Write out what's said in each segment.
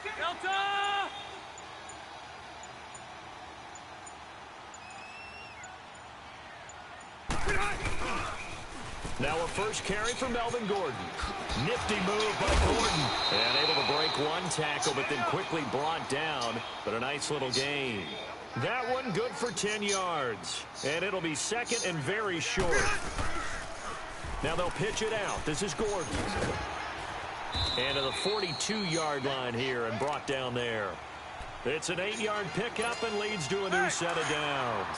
Delta! Now a first carry for Melvin Gordon. Nifty move by Gordon. And able to break one tackle, but then quickly brought down. But a nice little gain. That one good for 10 yards. And it'll be second and very short. Now they'll pitch it out. This is Gordon. And to the 42-yard line here and brought down there. It's an 8-yard pickup and leads to a new set of downs.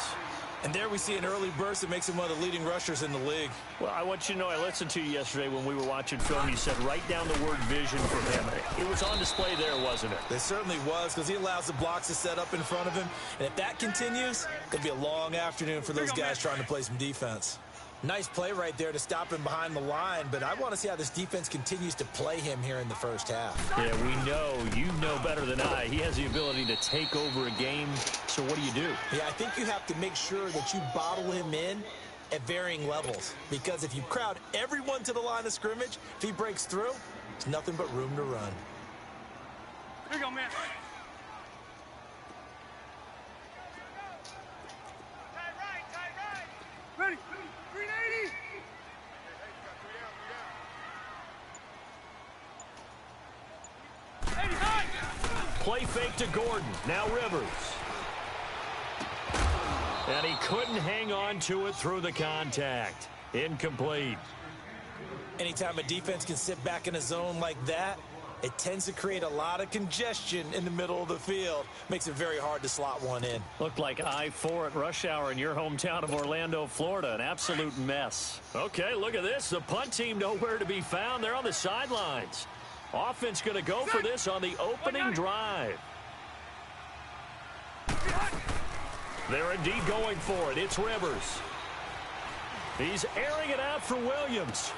And there we see an early burst that makes him one of the leading rushers in the league. Well, I want you to know, I listened to you yesterday when we were watching film. You said write down the word vision for him. It was on display there, wasn't it? It certainly was, because he allows the blocks to set up in front of him. And if that continues, it's going to be a long afternoon for those guys trying to play some defense. Nice play right there to stop him behind the line, but I want to see how this defense continues to play him here in the first half. Yeah, we know. You know better than I. He has the ability to take over a game, so what do? Yeah, I think you have to make sure that you bottle him in at varying levels, because if you crowd everyone to the line of scrimmage, if he breaks through, there's nothing but room to run. Here you go, man. Ready. 380. Play fake to Gordon. Now Rivers. And he couldn't hang on to it through the contact. Incomplete. Anytime a defense can sit back in a zone like that, it tends to create a lot of congestion in the middle of the field. Makes it very hard to slot one in. Looked like I-4 at rush hour in your hometown of Orlando, Florida. An absolute mess. Okay, look at this. The punt team nowhere to be found. They're on the sidelines. Offense going to go for this on the opening drive. They're indeed going for it. It's Rivers. He's airing it out for Williams.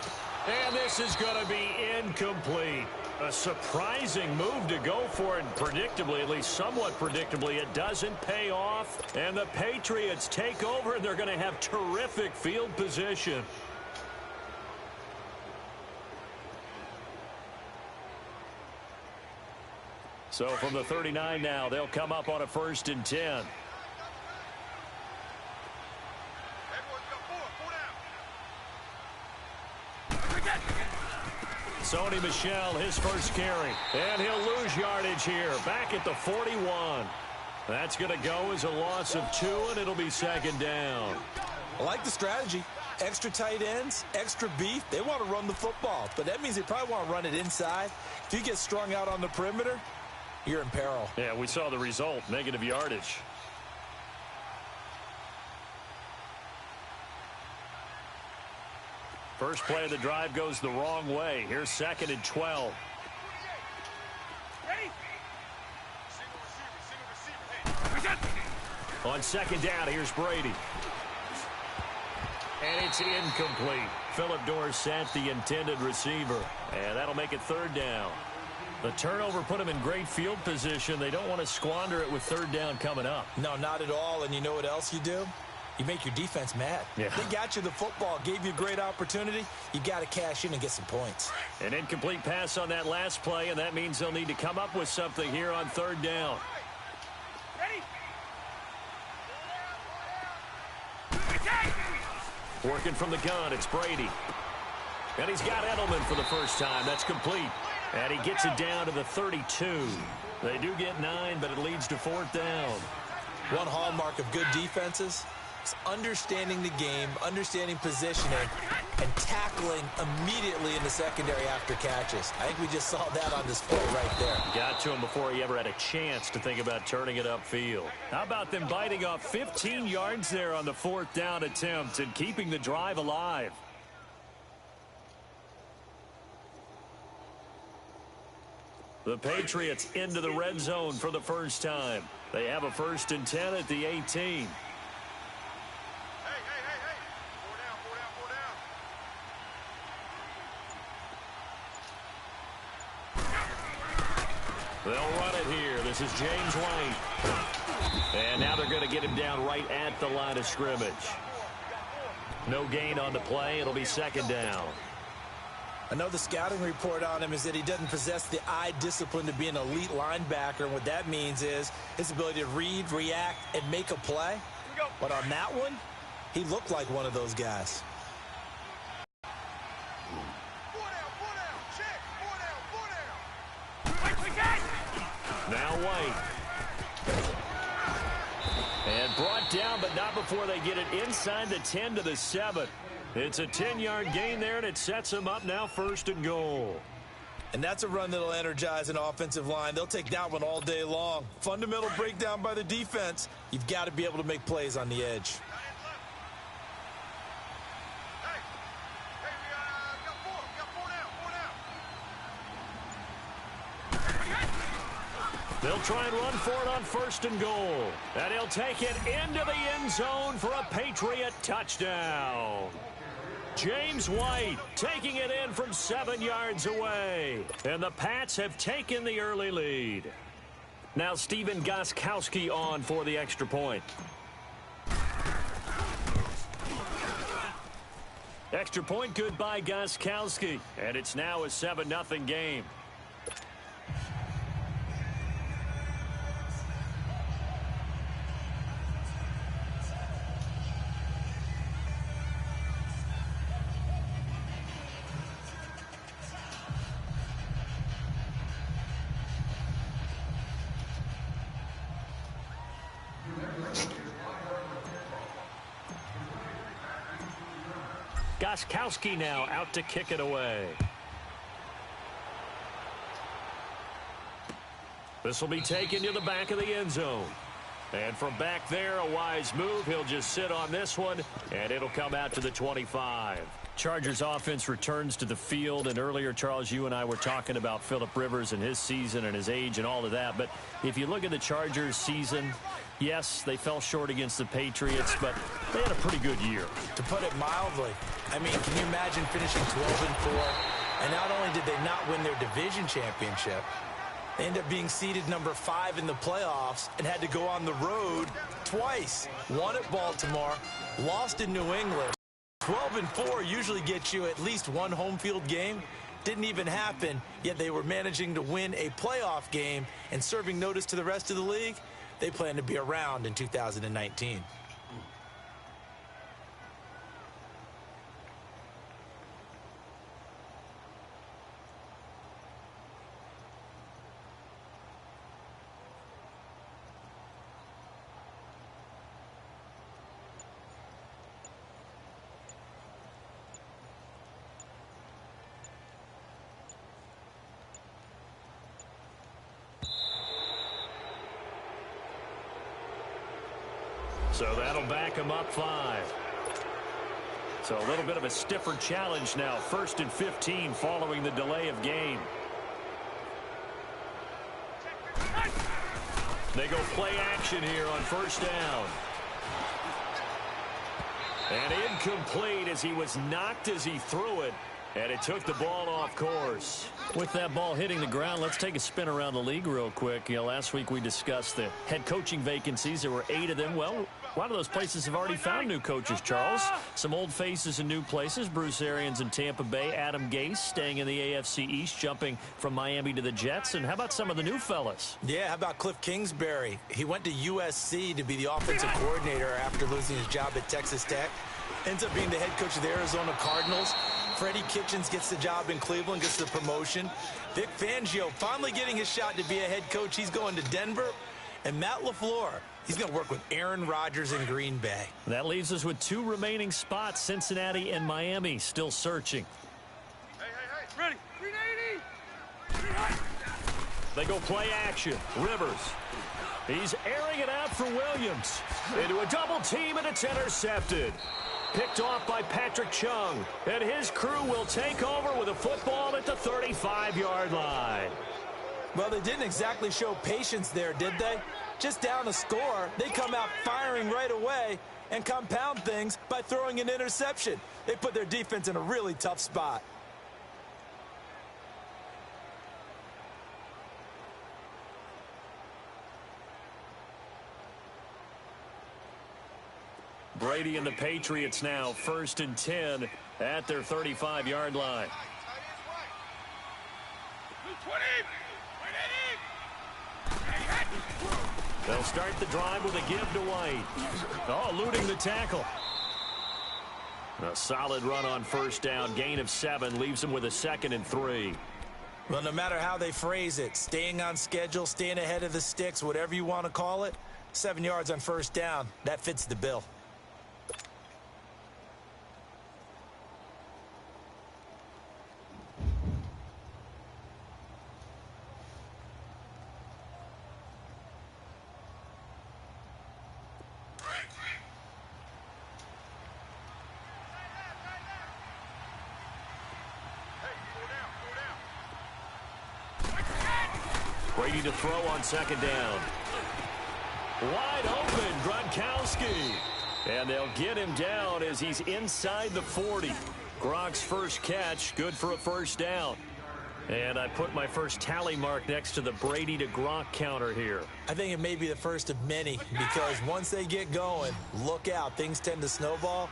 And this is going to be incomplete. A surprising move to go for it, and predictably, at least somewhat predictably, it doesn't pay off. And the Patriots take over, and they're going to have terrific field position. So from the 39 now, they'll come up on a 1st and 10. Sony Michel, his first carry. And he'll lose yardage here. Back at the 41. That's going to go as a loss of 2, and it'll be 2nd down. I like the strategy. Extra tight ends, extra beef. They want to run the football, but that means they probably want to run it inside. If you get strung out on the perimeter, you're in peril. Yeah, we saw the result. Negative yardage. First play of the drive goes the wrong way. Here's 2nd and 12. Ready? On 2nd down, here's Brady. And it's incomplete. Philip Dorsett, the intended receiver. And that'll make it 3rd down. The turnover put them in great field position. They don't want to squander it with 3rd down coming up. No, not at all. And you know what else you do? You make your defense mad. Yeah. They got you the football, gave you a great opportunity. You got to cash in and get some points. An incomplete pass on that last play, and that means they'll need to come up with something here on 3rd down. Ready? Working from the gun, it's Brady. And he's got Edelman for the first time. That's complete. And he gets it down to the 32. They do get 9, but it leads to 4th down. One hallmark of good defenses is understanding the game, understanding positioning, and tackling immediately in the secondary after catches. I think we just saw that on display right there. Got to him before he ever had a chance to think about turning it upfield. How about them biting off 15 yards there on the 4th down attempt and keeping the drive alive? The Patriots into the red zone for the first time. They have a 1st and 10 at the 18. Hey. 4 down. They'll run it here. This is James White. And now they're going to get him down right at the line of scrimmage. No gain on the play. It'll be 2nd down. I know the scouting report on him is that he doesn't possess the eye discipline to be an elite linebacker, and what that means is his ability to read, react, and make a play. But on that one, he looked like one of those guys. Now White. And brought down, but not before they get it inside the 10 to the 7. It's a 10-yard gain there, and it sets them up now 1st and goal. And that's a run that'll energize an offensive line. They'll take that one all day long. Fundamental breakdown by the defense. You've got to be able to make plays on the edge. They'll try and run for it on 1st and goal. And he'll take it into the end zone for a Patriot touchdown. James White taking it in from 7 yards away. And the Pats have taken the early lead. Now Stephen Gostkowski on for the extra point. Extra point good by Gostkowski. And it's now a 7-0 game. Gostkowski now out to kick it away. This will be taken to the back of the end zone. And from back there, a wise move. He'll just sit on this one, and it'll come out to the 25. Chargers offense returns to the field, and earlier, Charles, you and I were talking about Phillip Rivers and his season and his age and all of that. But if you look at the Chargers season, yes, they fell short against the Patriots, but they had a pretty good year. To put it mildly, I mean, can you imagine finishing 12-4? And not only did they not win their division championship, they ended up being seeded number 5 in the playoffs and had to go on the road twice. Won at Baltimore, lost in New England. 12-4 usually gets you at least one home field game. Didn't even happen, yet they were managing to win a playoff game and serving notice to the rest of the league. They plan to be around in 2019. So that'll back him up 5. So a little bit of a stiffer challenge now. 1st and 15 following the delay of game. They go play action here on 1st down. And incomplete as he was knocked as he threw it. And it took the ball off course. With that ball hitting the ground, let's take a spin around the league real quick. You know, last week we discussed the head coaching vacancies. There were 8 of them. Well, a lot of those places have already found new coaches, Charles. Some old faces in new places. Bruce Arians in Tampa Bay. Adam Gase staying in the AFC East, jumping from Miami to the Jets. And how about some of the new fellas? Yeah, how about Cliff Kingsbury? He went to USC to be the offensive coordinator after losing his job at Texas Tech. Ends up being the head coach of the Arizona Cardinals. Freddie Kitchens gets the job in Cleveland, gets the promotion. Vic Fangio finally getting his shot to be a head coach. He's going to Denver. And Matt LaFleur, he's going to work with Aaron Rodgers in Green Bay. That leaves us with 2 remaining spots, Cincinnati and Miami, still searching. Hey. Ready. 380. They go play action. Rivers. He's airing it out for Williams. Into a double team, and it's intercepted. Picked off by Patrick Chung. And his crew will take over with a football at the 35-yard line. Well, they didn't exactly show patience there, did they? Just down a score, they come out firing right away and compound things by throwing an interception. They put their defense in a really tough spot. Brady and the Patriots now 1st and 10 at their 35-yard line. They'll start the drive with a give to White. Oh, eluding the tackle. A solid run on first down. Gain of 7 leaves them with a 2nd and 3. Well, no matter how they phrase it, staying on schedule, staying ahead of the sticks, whatever you want to call it, 7 yards on first down, that fits the bill. Brady to throw on 2nd down. Wide open, Gronkowski. And they'll get him down as he's inside the 40. Gronk's first catch, good for a first down. And I put my first tally mark next to the Brady to Gronk counter here. I think it may be the first of many, because once they get going, look out, things tend to snowball.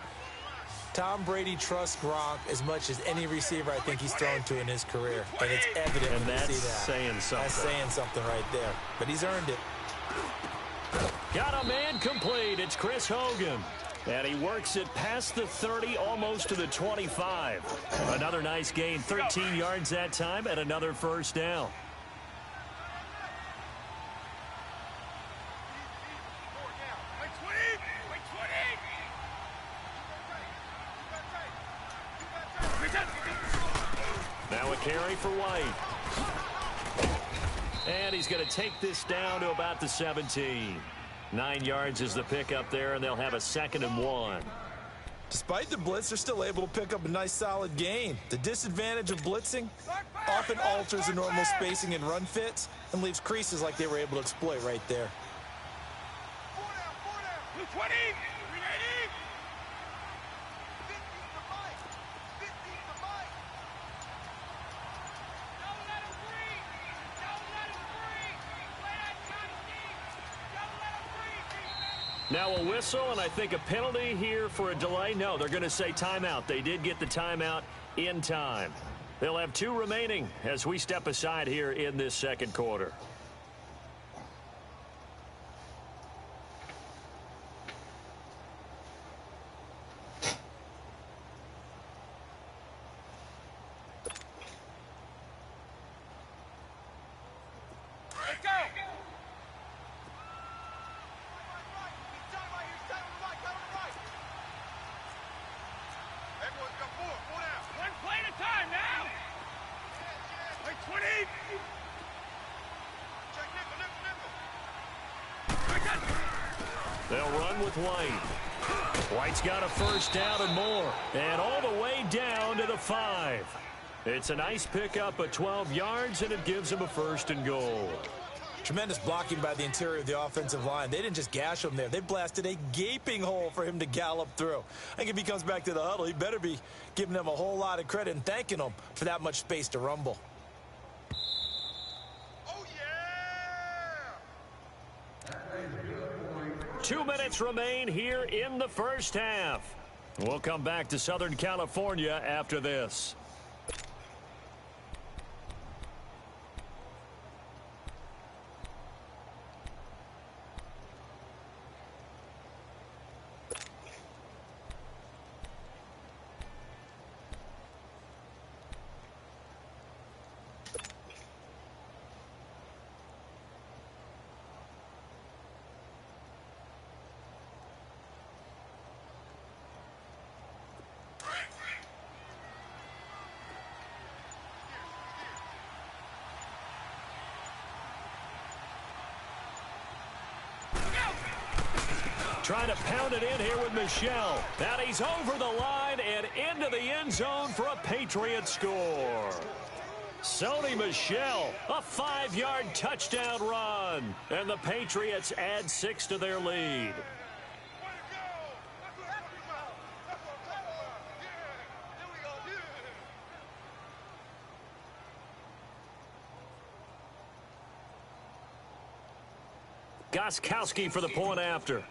Tom Brady trusts Gronk as much as any receiver I think he's thrown to in his career. And it's evident and when you see that. Saying something. That's saying something right there. But he's earned it. Got a man complete. It's Chris Hogan. And he works it past the 30, almost to the 25. Another nice gain, 13 yards that time, and another first down. Now a carry for White. And he's going to take this down to about the 17. 9 yards is the pickup there, and they'll have a 2nd and 1. Despite the blitz, they're still able to pick up a nice solid gain. The disadvantage of blitzing often alters the normal spacing and run fits and leaves creases like they were able to exploit right there. 20! Now a whistle, and I think a penalty here for a delay. No, they're going to say timeout. They did get the timeout in time. They'll have 2 remaining as we step aside here in this 2nd quarter. They'll run with White. White's got a first down and more. And all the way down to the 5. It's a nice pickup of 12 yards, and it gives him a 1st and goal. Tremendous blocking by the interior of the offensive line. They didn't just gash him there. They blasted a gaping hole for him to gallop through. I think if he comes back to the huddle, he better be giving them a whole lot of credit and thanking them for that much space to rumble. 2 minutes remain here in the first half. We'll come back to Southern California after this. Trying to pound it in here with Michel. And he's over the line and into the end zone for a Patriot score. Sony Michel, a 5-yard touchdown run. And the Patriots add 6 to their lead. Gostkowski for the point after.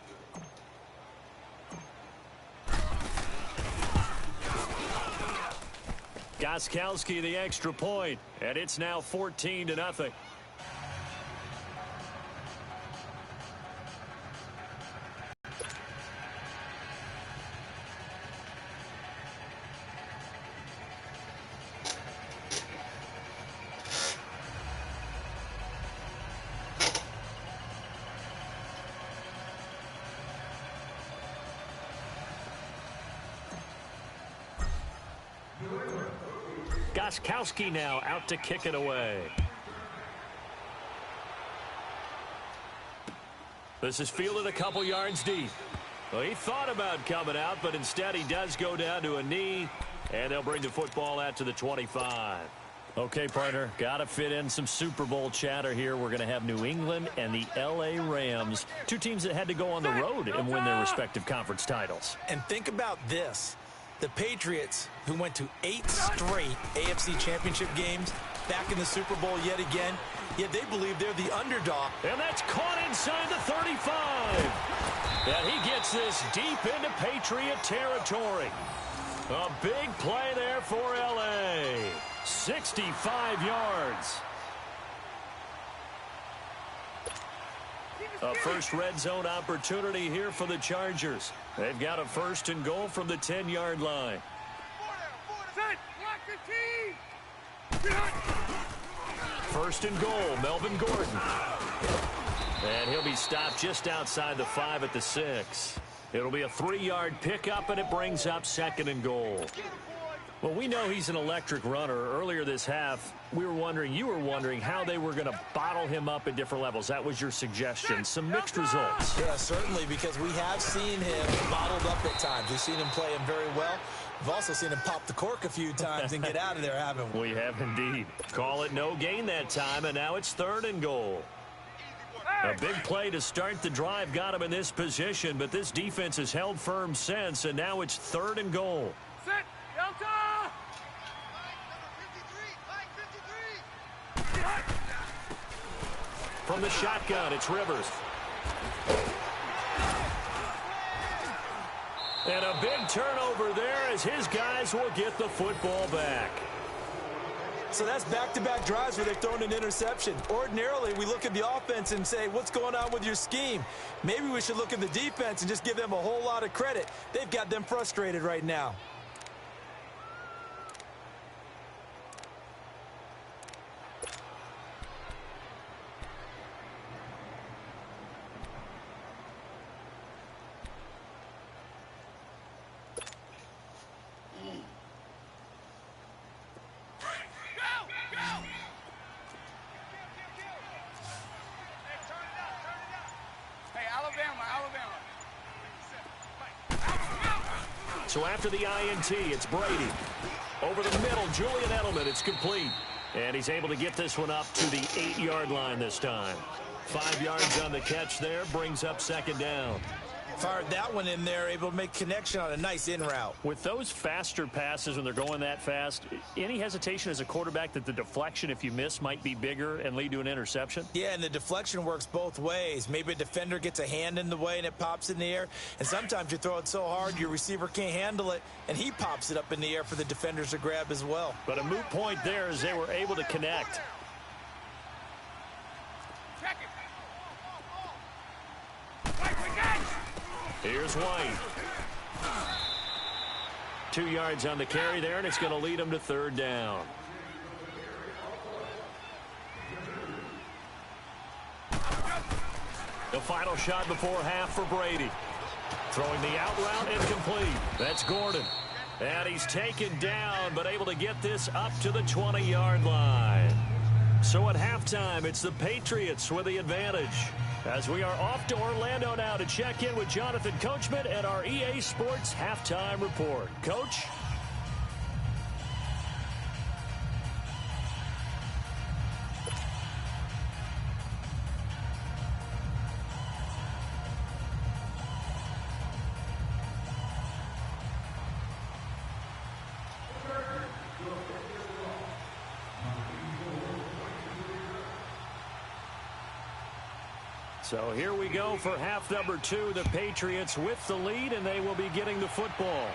Got Gostkowski the extra point, and it's now 14-0. Gostkowski now out to kick it away. This is fielded a couple yards deep. Well, he thought about coming out, but instead he does go down to a knee, and they'll bring the football out to the 25. Okay, partner, got to fit in some Super Bowl chatter here. We're going to have New England and the L.A. Rams, two teams that had to go on the road and win their respective conference titles. And think about this. The Patriots, who went to 8 straight AFC Championship games, back in the Super Bowl yet again, yet they believe they're the underdog. And that's caught inside the 35. And he gets this deep into Patriot territory. A big play there for L.A. 65 yards. A first red zone opportunity here for the Chargers. They've got a 1st and goal from the 10-yard line. First and goal, Melvin Gordon. And he'll be stopped just outside the 5 at the 6. It'll be a 3-yard pickup, and it brings up 2nd and goal. Well, we know he's an electric runner. Earlier this half, you were wondering how they were going to bottle him up at different levels. That was your suggestion. Some mixed results. Yeah, certainly, because we have seen him bottled up at times. We've seen him play him very well. We've also seen him pop the cork a few times and get out of there, haven't we? We have indeed. Call it no gain that time, and now it's 3rd and goal. A big play to start the drive got him in this position, but this defense has held firm since, and now it's 3rd and goal. Set, Delta! From the shotgun, it's Rivers. And a big turnover there as his guys will get the football back. So that's back-to-back drives where they've thrown an interception. Ordinarily, we look at the offense and say, what's going on with your scheme? Maybe we should look at the defense and just give them a whole lot of credit. They've got them frustrated right now. So after the INT, it's Brady. Over the middle, Julian Edelman, it's complete. And he's able to get this one up to the 8-yard line this time. 5 yards on the catch there, brings up 2nd down. Fired that one in there, able to make connection on a nice in route. With those faster passes when they're going that fast, any hesitation as a quarterback that the deflection, if you miss, might be bigger and lead to an interception? Yeah, and the deflection works both ways. Maybe a defender gets a hand in the way and it pops in the air. And sometimes you throw it so hard your receiver can't handle it, and he pops it up in the air for the defenders to grab as well. But a moot point there as they were able to connect. Here's White. 2 yards on the carry there, and it's going to lead them to 3rd down. The final shot before half for Brady. Throwing the out route incomplete. That's Gordon. And he's taken down, but able to get this up to the 20-yard line. So at halftime, it's the Patriots with the advantage. As we are off to Orlando now to check in with Jonathan Coachman and our EA Sports Halftime Report. Coach? So here we go for half number 2. The Patriots with the lead, and they will be getting the football.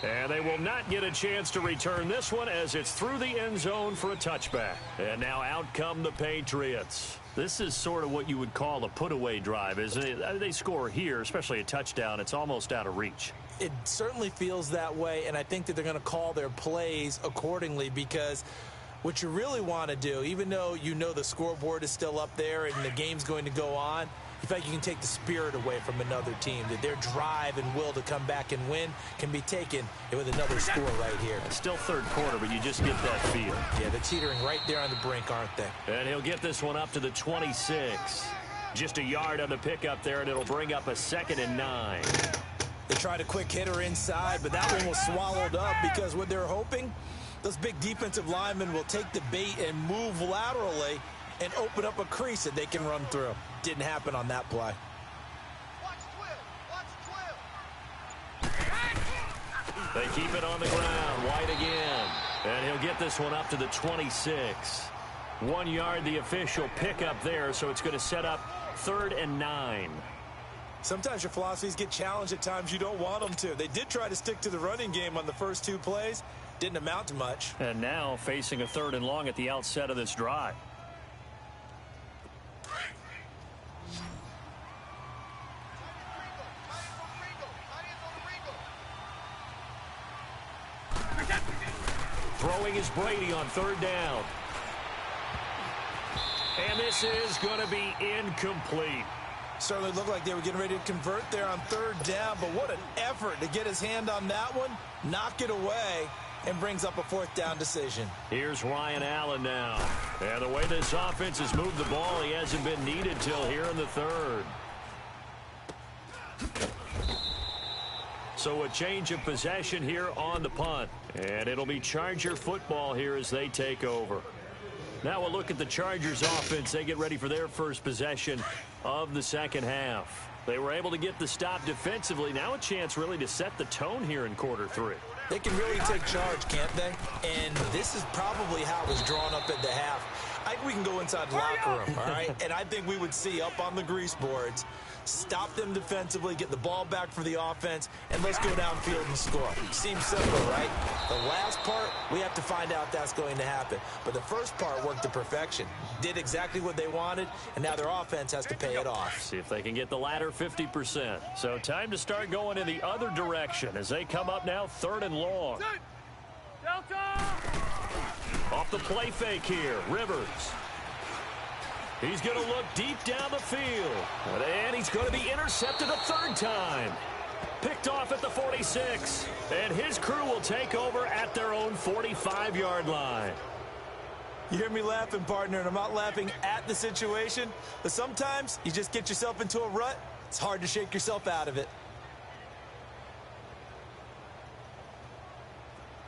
And they will not get a chance to return this one as it's through the end zone for a touchback. And now out come the Patriots. This is sort of what you would call a put-away drive, isn't it? They score here, especially a touchdown. It's almost out of reach. It certainly feels that way, and I think that they're going to call their plays accordingly, because what you really want to do, even though you know the scoreboard is still up there and the game's going to go on, you feel like you can take the spirit away from another team, that their drive and will to come back and win can be taken with another score right here. It's still third quarter, but you just get that feel. Yeah, they're teetering right there on the brink, aren't they? And he'll get this one up to the 26. Just a yard on the pickup there, and it'll bring up a 2nd and 9. They tried a quick hitter inside, but that one was swallowed up because what they're hoping, those big defensive linemen will take the bait and move laterally and open up a crease that they can run through. Didn't happen on that play. They keep it on the ground. White again. And he'll get this one up to the 26. 1 yard, the official pickup there, so it's going to set up 3rd and 9. Sometimes your philosophies get challenged at times you don't want them to. They did try to stick to the running game on the first 2 plays. Didn't amount to much. And now facing a 3rd and long at the outset of this drive. Throwing is Brady on 3rd down. And this is going to be incomplete. Certainly looked like they were getting ready to convert there on 3rd down, but what an effort to get his hand on that one, knock it away, and brings up a 4th down decision. Here's Ryan Allen now. And the way this offense has moved the ball, he hasn't been needed till here in the 3rd. So a change of possession here on the punt. And it'll be Charger football here as they take over. Now we'll look at the Chargers offense. They get ready for their first possession of the second half. They were able to get the stop defensively. Now a chance really to set the tone here in quarter 3. They can really take charge, can't they? And this is probably how it was drawn up at the half. I think we can go inside the locker room, all right? And I think we would see up on the grease boards, stop them defensively, get the ball back for the offense, and let's go downfield and score. Seems simple, right? The last part, we have to find out if that's going to happen. But the first part worked to perfection. Did exactly what they wanted, and now their offense has to pay it off. See if they can get the latter 50%. So time to start going in the other direction as they come up now 3rd and long. Delta! Off the play fake here, Rivers. He's going to look deep down the field. And he's going to be intercepted a 3rd time. Picked off at the 46. And his crew will take over at their own 45-yard line. You hear me laughing, partner, and I'm not laughing at the situation. But sometimes you just get yourself into a rut. It's hard to shake yourself out of it.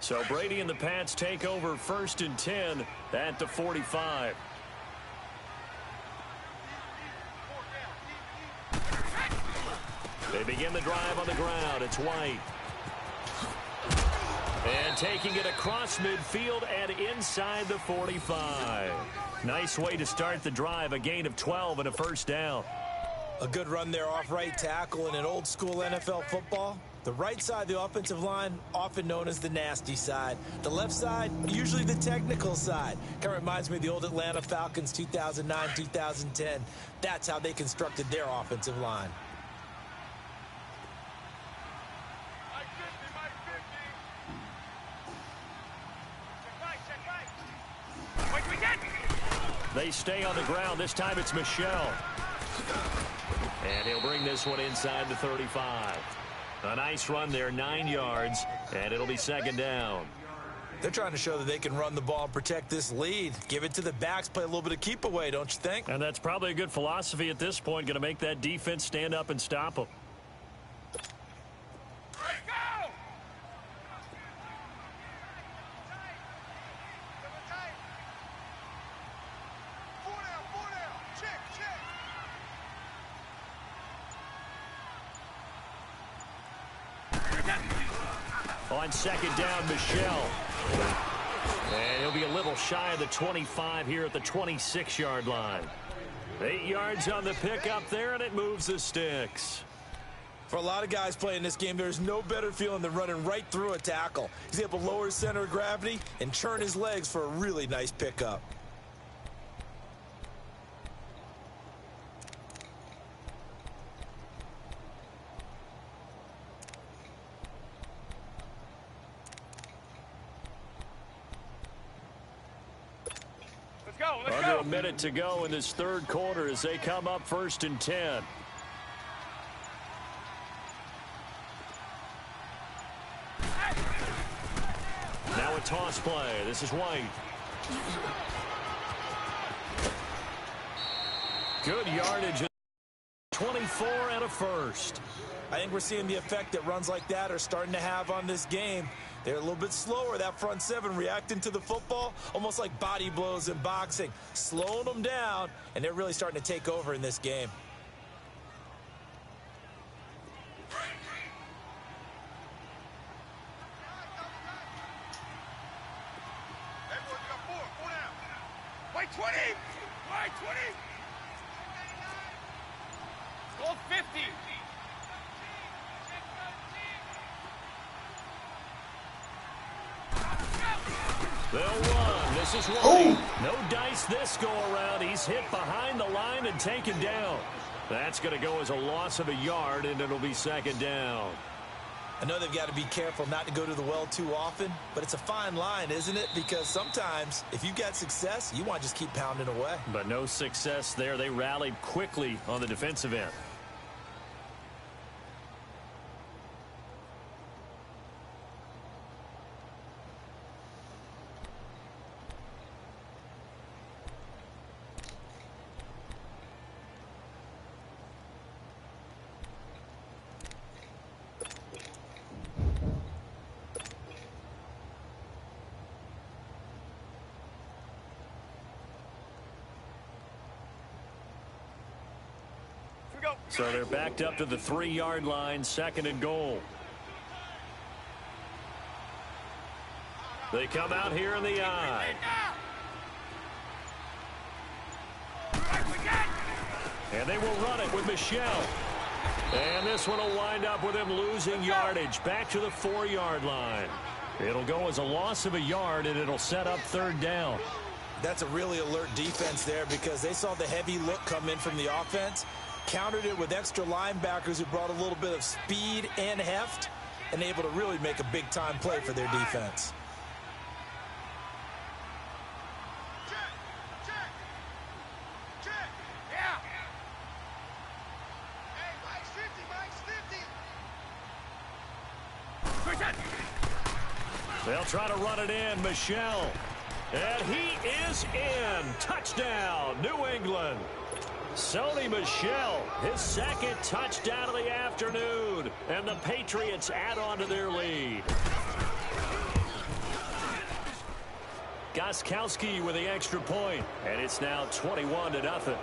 So Brady and the Pats take over 1st and 10 at the 45. They begin the drive on the ground. It's White. And taking it across midfield and inside the 45. Nice way to start the drive. A gain of 12 and a 1st down. A good run there off right tackle in an old school NFL football. The right side of the offensive line, often known as the nasty side. The left side, usually the technical side. Kind of reminds me of the old Atlanta Falcons 2009-2010. That's how they constructed their offensive line. They stay on the ground. This time it's Michelle. And he'll bring this one inside the 35. A nice run there, 9 yards, and it'll be 2nd down. They're trying to show that they can run the ball and protect this lead. Give it to the backs, play a little bit of keep away, don't you think? And that's probably a good philosophy at this point, going to make that defense stand up and stop them. On 2nd down, Michelle. And he'll be a little shy of the 25 here at the 26-yard line. 8 yards on the pickup there, and it moves the sticks. For a lot of guys playing this game, there's no better feeling than running right through a tackle. He's able to lower his center of gravity and churn his legs for a really nice pickup. Under a minute to go in this third quarter as they come up 1st and 10. Now a toss play. This is White. Good yardage. 24 and a first. I think we're seeing the effect that runs like that are starting to have on this game. They're a little bit slower, that front seven, reacting to the football, almost like body blows in boxing, slowing them down, and they're really starting to take over in this game. White 20! White 20! Goal 50! They'll run. This is White. No dice this go around. He's hit behind the line and taken down. That's going to go as a loss of a yard, and it'll be 2nd down. I know they've got to be careful not to go to the well too often, but it's a fine line, isn't it? Because sometimes, if you've got success, you want to just keep pounding away. But no success there. They rallied quickly on the defensive end. So they're backed up to the 3-yard line, 2nd and goal. They come out here in the eye. And they will run it with Michelle. And this one will wind up with him losing yardage back to the 4-yard line. It'll go as a loss of a yard, and it'll set up 3rd down. That's a really alert defense there because they saw the heavy look come in from the offense, countered it with extra linebackers who brought a little bit of speed and heft, and able to really make a big-time play for their defense. They'll try to run it in. Michelle. And he is in. Touchdown, New England. Sony Michel, his 2nd touchdown of the afternoon. And the Patriots add on to their lead. Gostkowski with the extra point. And it's now 21-0.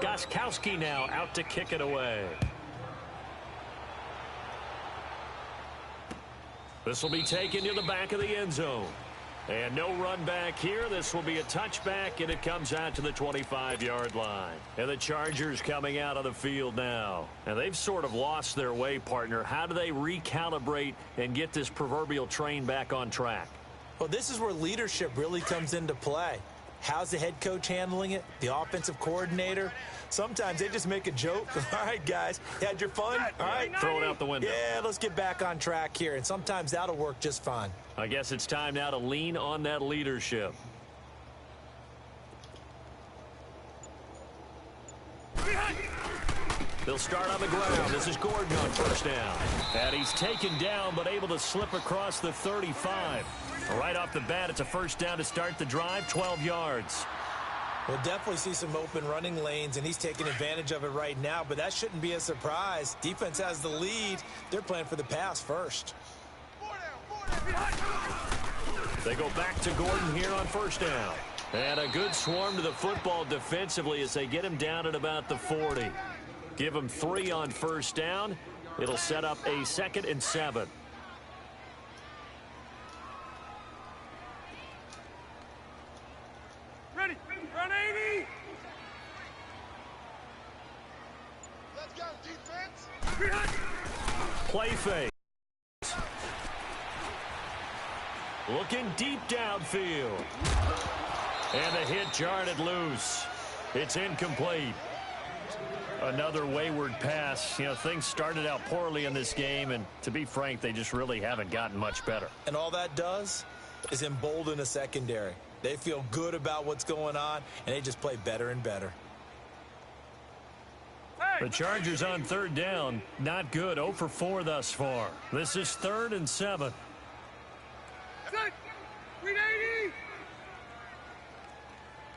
Gostkowski now out to kick it away. This will be taken to the back of the end zone. And no run back here. This will be a touchback, and it comes out to the 25-yard line. And the Chargers coming out of the field now. And they've sort of lost their way, partner. How do they recalibrate and get this proverbial train back on track? Well, this is where leadership really comes into play. How's the head coach handling it? The offensive coordinator? Sometimes they just make a joke. All right, guys, you had your fun? All right. Throw it out the window. Yeah, let's get back on track here. And sometimes that'll work just fine. I guess it's time now to lean on that leadership. They'll start on the ground. This is Gordon on 1st down. And he's taken down, but able to slip across the 35. Right off the bat, it's a 1st down to start the drive, 12 yards. We'll definitely see some open running lanes, and he's taking advantage of it right now, but that shouldn't be a surprise. Defense has the lead. They're playing for the pass first. They go back to Gordon here on 1st down. And a good swarm to the football defensively as they get him down at about the 40. Give them 3 on first down. It'll set up a 2nd and 7. Ready. Run 80. Let's go, defense. Play fake. Looking deep downfield. And the hit jarred it loose. It's incomplete. Another wayward pass. You know, things started out poorly in this game, and to be frank, they just really haven't gotten much better. And all that does is embolden a secondary. They feel good about what's going on, and they just play better and better. The Chargers on 3rd down. Not good. 0 for 4 thus far. This is 3rd and 7. Good. Read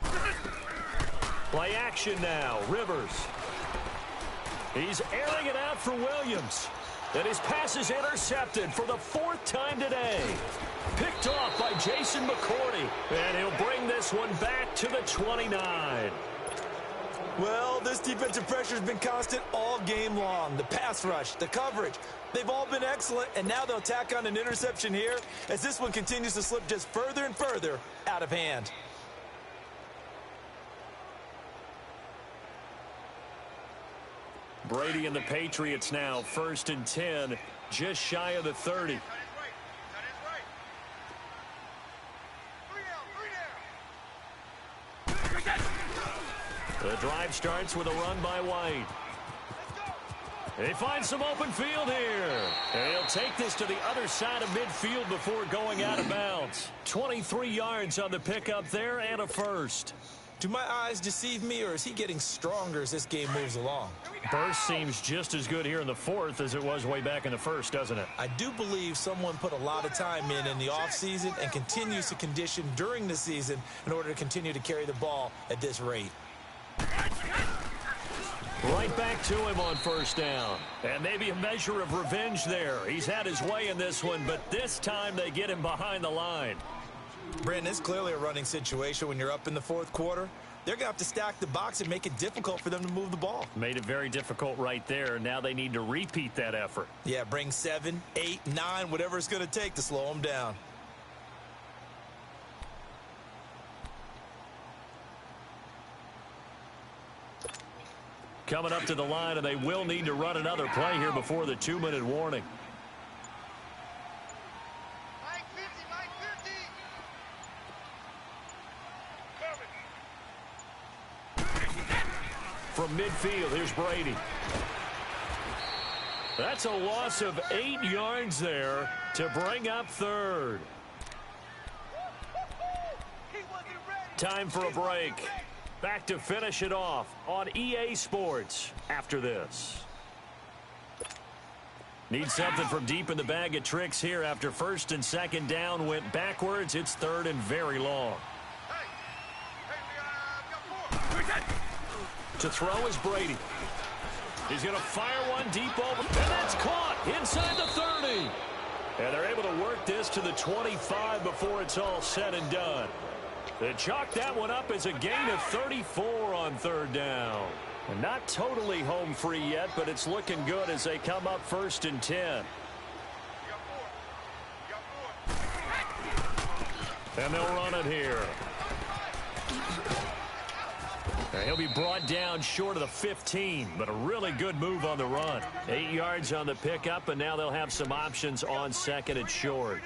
80. Play action now. Rivers. He's airing it out for Williams. And his pass is intercepted for the 4th time today. Picked off by Jason McCourty. And he'll bring this one back to the 29. Well, this defensive pressure has been constant all game long. The pass rush, the coverage, they've all been excellent, and now they'll tack on an interception here as this one continues to slip just further and further out of hand. Brady and the Patriots now 1st and 10, just shy of the 30. The drive starts with a run by White. They find some open field here. And he'll take this to the other side of midfield before going out of bounds. 23 yards on the pickup there and a first. Do my eyes deceive me, or is he getting stronger as this game moves along? Burst seems just as good here in the 4th as it was way back in the 1st, doesn't it? I do believe someone put a lot of time in the offseason and continues to condition during the season in order to continue to carry the ball at this rate. Right back to him on 1st down. And maybe a measure of revenge there. He's had his way in this one, but this time they get him behind the line. Brandon, it's clearly a running situation when you're up in the 4th quarter. They're going to have to stack the box and make it difficult for them to move the ball. Made it very difficult right there. Now they need to repeat that effort. Yeah, bring 7, 8, 9, whatever it's going to take to slow them down. Coming up to the line, and they will need to run another play here before the 2-minute warning. From midfield, here's Brady. That's a loss of 8 yards there to bring up 3rd. Time for a break. Back to finish it off on EA Sports after this. Need something from deep in the bag of tricks here after 1st and 2nd down went backwards. It's 3rd and very long. To throw is Brady. He's going to fire one deep over, and that's caught inside the 30. And they're able to work this to the 25 before it's all said and done. They chalk that one up as a gain of 34 on 3rd down. And not totally home free yet, but it's looking good as they come up 1st and 10. And they'll run it here. And he'll be brought down short of the 15, but a really good move on the run. 8 yards on the pickup, and now they'll have some options on 2nd and short.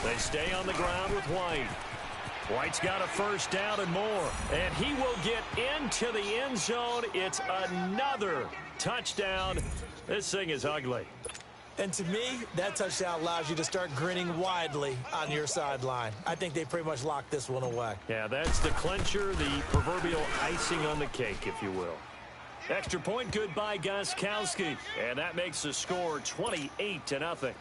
They stay on the ground with White. White's got a 1st down and more. And he will get into the end zone. It's another touchdown. This thing is ugly. And to me, that touchdown allows you to start grinning widely on your sideline. I think they pretty much locked this one away. Yeah, that's the clincher, the proverbial icing on the cake, if you will. Extra point good by Gostkowski. And that makes the score 28-0.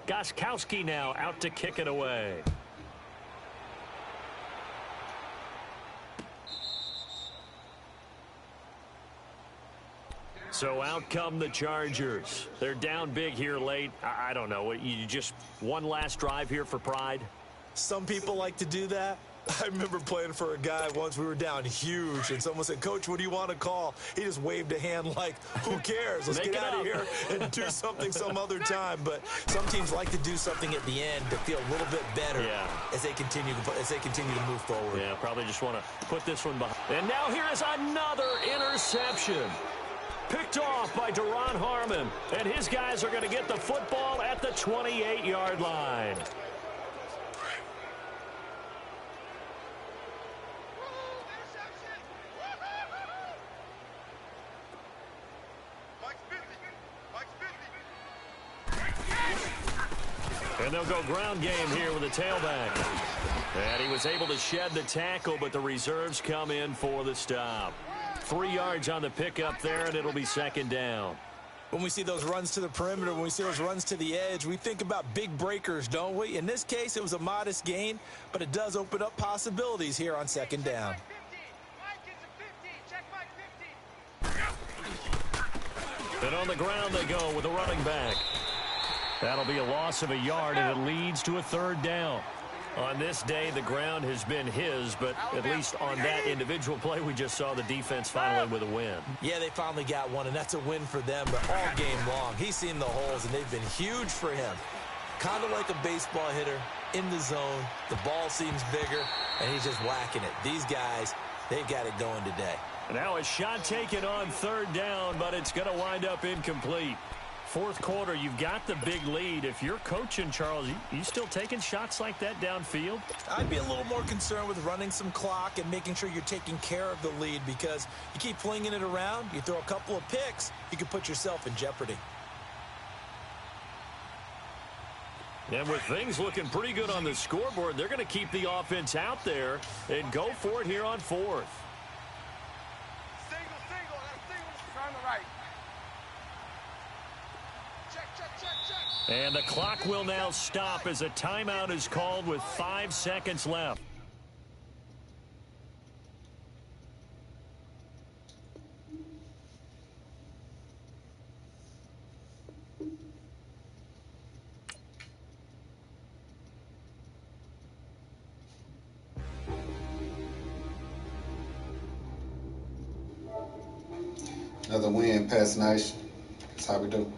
Gostkowski now out to kick it away. So out come the Chargers. They're down big here late. I don't know. You just one last drive here for pride? Some people like to do that. I remember playing for a guy once. We were down huge, and someone said, "Coach, what do you want to call?" He just waved a hand like, who cares? Let's get out of here and do something some other time. But some teams like to do something at the end to feel a little bit better as they continue to move forward. Yeah, probably just want to put this one behind. And now here is another interception. Picked off by Duron Harmon. And his guys are going to get the football at the 28-yard line. And they'll go ground game here with a tailback. And he was able to shed the tackle, but the reserves come in for the stop. 3 yards on the pickup there, and it'll be second down. When we see those runs to the perimeter, when we see those runs to the edge, we think about big breakers, don't we? In this case, it was a modest gain, but it does open up possibilities here on second down. And on the ground they go with a running back. That'll be a loss of a yard, and it leads to a third down. On this day, the ground has been his, but at least on that individual play, we just saw the defense finally with a win. Yeah, they finally got one, and that's a win for them, but all game long, he's seen the holes, and they've been huge for him. Kind of like a baseball hitter in the zone. The ball seems bigger, and he's just whacking it. These guys, they've got it going today. Now a shot taken on third down, but it's going to wind up incomplete. Fourth quarter, you've got the big lead. If you're coaching, Charles, you still taking shots like that downfield? I'd be a little more concerned with running some clock and making sure you're taking care of the lead, because you keep flinging it around, you throw a couple of picks, you can put yourself in jeopardy. And with things looking pretty good on the scoreboard, they're going to keep the offense out there and go for it here on fourth. Single, on the right. Check. And the clock will now stop as a timeout is called with 5 seconds left. Another win, Pass Nation. That's how we do.